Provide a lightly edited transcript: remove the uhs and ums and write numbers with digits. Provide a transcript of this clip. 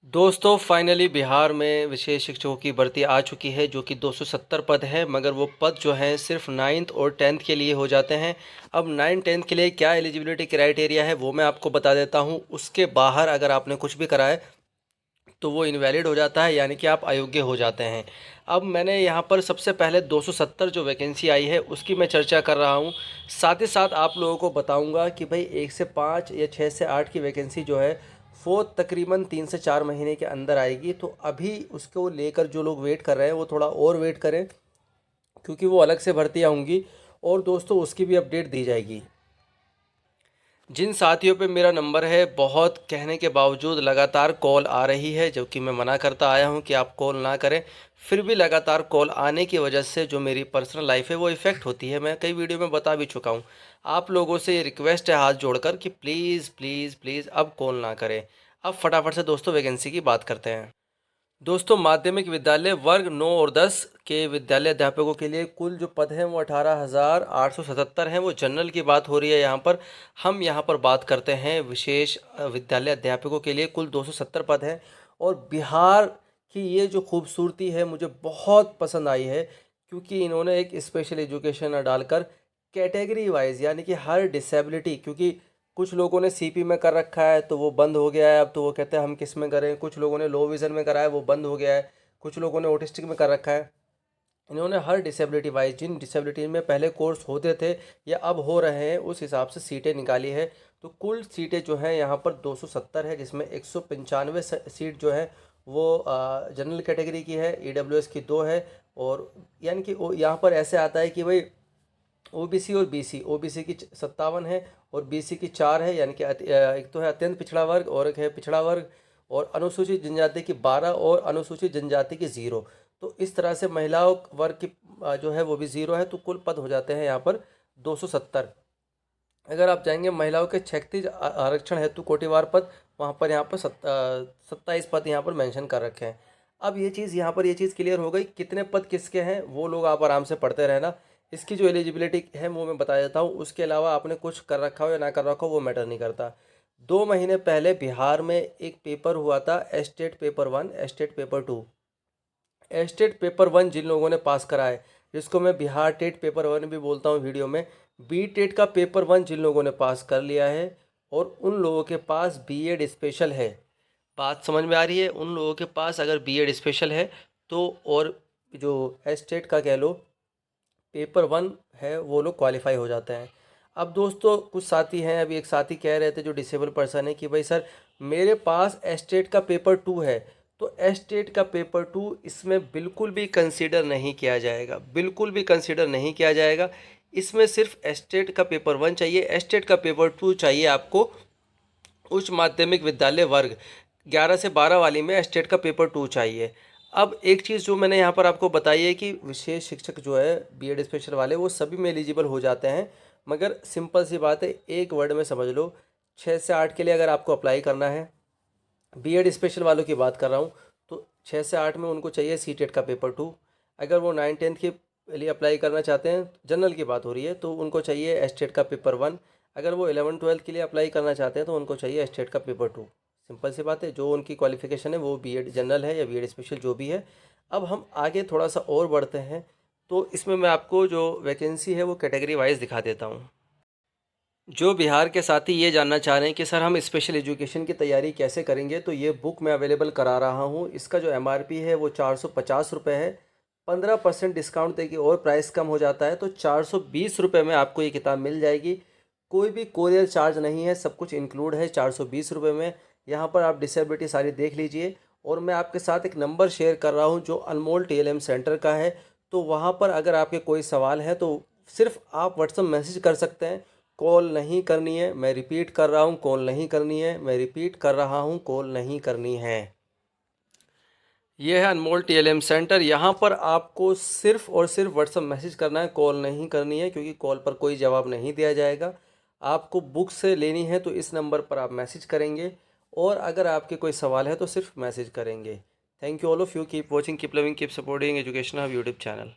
दोस्तों फाइनली बिहार में विशेष शिक्षकों की भर्ती आ चुकी है जो कि 270 पद है, मगर वो पद जो हैं सिर्फ 9th और 10th के लिए हो जाते हैं। अब 9 10th के लिए क्या एलिजिबिलिटी क्राइटेरिया है वो मैं आपको बता देता हूँ। उसके बाहर अगर आपने कुछ भी करा है तो वो इनवैलिड हो जाता है, यानी कि आप अयोग्य हो जाते हैं। अब मैंने यहाँ पर सबसे पहले 270 जो वैकेंसी आई है उसकी मैं चर्चा कर रहा हूँ। साथ ही साथ आप लोगों को बताऊँगा कि भाई 1 से 5 या 6 से 8 की वैकेंसी जो है वो तकरीबन 3 से 4 महीने के अंदर आएगी। तो अभी उसको लेकर जो लोग वेट कर रहे हैं वो थोड़ा और वेट करें, क्योंकि वो अलग से भर्तियाँ होंगी और दोस्तों उसकी भी अपडेट दी जाएगी। जिन साथियों पे मेरा नंबर है, बहुत कहने के बावजूद लगातार कॉल आ रही है, जो कि मैं मना करता आया हूं कि आप कॉल ना करें, फिर भी लगातार कॉल आने की वजह से जो मेरी पर्सनल लाइफ है वो इफ़ेक्ट होती है। मैं कई वीडियो में बता भी चुका हूं। आप लोगों से ये रिक्वेस्ट है हाथ जोड़कर कि प्लीज़ प्लीज़ प्लीज़ अब कॉल ना करें। अब फटाफट से दोस्तों वैकेंसी की बात करते हैं। दोस्तों माध्यमिक विद्यालय वर्ग 9 और 10 के विद्यालय अध्यापकों के लिए कुल जो पद हैं वो 18,877 हैं। वो जनरल की बात हो रही है यहाँ पर। हम यहाँ पर बात करते हैं विशेष विद्यालय अध्यापकों के लिए कुल 270 पद हैं। और बिहार की ये जो खूबसूरती है मुझे बहुत पसंद आई है, क्योंकि इन्होंने एक स्पेशल एजुकेशन डालकर कैटेगरी वाइज, यानी कि हर डिसेबिलिटी, क्योंकि कुछ लोगों ने सीपी में कर रखा है तो वो बंद हो गया है, अब तो वो कहते हैं हम किस में करें। कुछ लोगों ने लो विज़न में करा है वो बंद हो गया है। कुछ लोगों ने ऑटिस्टिक में कर रखा है। इन्होंने हर डिसेबिलिटी वाइज, जिन डिसेबिलिटी में पहले कोर्स होते थे या अब हो रहे हैं, उस हिसाब से सीटें निकाली है। तो कुल सीटें जो हैं यहाँ पर 270 है, जिसमें 195 सीट जो है वो जनरल कैटेगरी की है, ईडब्ल्यूएस की 2 है। और यानी कि यहाँ पर ऐसे आता है कि भाई ओबीसी और बीसी, ओबीसी की 57 है और बीसी की 4 है, यानी कि एक तो है अत्यंत पिछड़ा वर्ग और एक है पिछड़ा वर्ग। और अनुसूचित जनजाति की 12 और अनुसूचित जनजाति की 0। तो इस तरह से महिलाओं वर्ग की जो है वो भी 0 है। तो कुल पद हो जाते हैं यहाँ पर 270। अगर आप जाएंगे महिलाओं के 36 आरक्षण हेतु कोटिवार पद, वहाँ पर यहाँ पर 27 पद यहाँ पर मेंशन कर रखे हैं। अब ये चीज़ यहाँ पर ये चीज़ क्लियर हो गई, कितने पद किसके हैं वो लोग आप आराम से पढ़ते रहना। इसकी जो एलिजिबिलिटी है वो मैं बता देता हूँ। उसके अलावा आपने कुछ कर रखा हो या ना कर रखा हो वो मैटर नहीं करता। 2 महीने पहले बिहार में एक पेपर हुआ था, estate paper 1, estate paper 2। Estate paper 1 जिन लोगों ने पास करा है, जिसको मैं बिहार टेट पेपर 1 भी बोलता हूँ वीडियो में, बी टेट का पेपर 1 जिन लोगों ने पास कर लिया है और उन लोगों के पास बीएड स्पेशल है, बात समझ में आ रही है? उन लोगों के पास अगर बीएड स्पेशल है तो, और जो एस्टेट का कह लो पेपर 1 है, वो लोग क्वालिफाई हो जाते हैं। अब दोस्तों कुछ साथी हैं, अभी एक साथी कह रहे थे जो डिसेबल पर्सन है कि भाई सर मेरे पास एस्टेट का पेपर 2 है। तो एस्टेट का पेपर 2 इसमें बिल्कुल भी कंसीडर नहीं किया जाएगा, बिल्कुल भी कंसीडर नहीं किया जाएगा। इसमें सिर्फ एस्टेट का पेपर 1 चाहिए, एस्टेट का पेपर 2 चाहिए आपको उच्च माध्यमिक विद्यालय वर्ग 11 से 12 वाली में एस्टेट का पेपर 2 चाहिए। अब एक चीज़ जो मैंने यहाँ पर आपको बताई है कि विशेष शिक्षक जो है बीएड स्पेशल वाले वो सभी में एलिजिबल हो जाते हैं, मगर सिंपल सी बात है, एक वर्ड में समझ लो। 6 से 8 के लिए अगर आपको अप्लाई करना है, बीएड स्पेशल वालों की बात कर रहा हूँ, तो 6 से 8 में उनको चाहिए सी टेट का पेपर 2। अगर वो 9 10 के लिए अप्लाई करना चाहते हैं, जनरल की बात हो रही है, तो उनको चाहिए एस्टेट का पेपर 1। अगर वो 11 12 के लिए अप्लाई करना चाहते हैं तो उनको चाहिए एस्टेट का पेपर 2। सिंपल सी बात है, जो उनकी क्वालिफिकेशन है वो बीएड जनरल है या बीएड स्पेशल जो भी है। अब हम आगे थोड़ा सा और बढ़ते हैं, तो इसमें मैं आपको जो वैकेंसी है वो कैटेगरी वाइज दिखा देता हूँ। जो बिहार के साथी ये जानना चाह रहे हैं कि सर हम स्पेशल एजुकेशन की तैयारी कैसे करेंगे, तो ये बुक मैं अवेलेबल करा रहा हूँ। इसका जो एमआरपी है वो 450 रुपये है। 15% डिस्काउंट देके और प्राइस कम हो जाता है, तो 420 रुपये में आपको ये किताब मिल जाएगी। कोई भी कोरियर चार्ज नहीं है, सब कुछ इंक्लूड है 420 रुपये में। यहाँ पर आप डिसेबिलिटी सारी देख लीजिए। और मैं आपके साथ एक नंबर शेयर कर रहा हूँ जो अनमोल टीएलएम सेंटर का है। तो वहाँ पर अगर आपके कोई सवाल है तो सिर्फ आप व्हाट्सअप मैसेज कर सकते हैं, कॉल नहीं करनी है। मैं रिपीट कर रहा हूँ, कॉल नहीं करनी है। मैं रिपीट कर रहा हूँ, कॉल नहीं करनी है। यह है अनमोल टीएलएम सेंटर। यहाँ पर आपको सिर्फ और सिर्फ व्हाट्सअप मैसेज करना है, कॉल नहीं करनी है, क्योंकि कॉल पर कोई जवाब नहीं दिया जाएगा। आपको बुक से लेनी है तो इस नंबर पर आप मैसेज करेंगे, और अगर आपके कोई सवाल है तो सिर्फ मैसेज करेंगे। Thank you all of you, keep watching, keep loving, keep supporting education hub YouTube channel.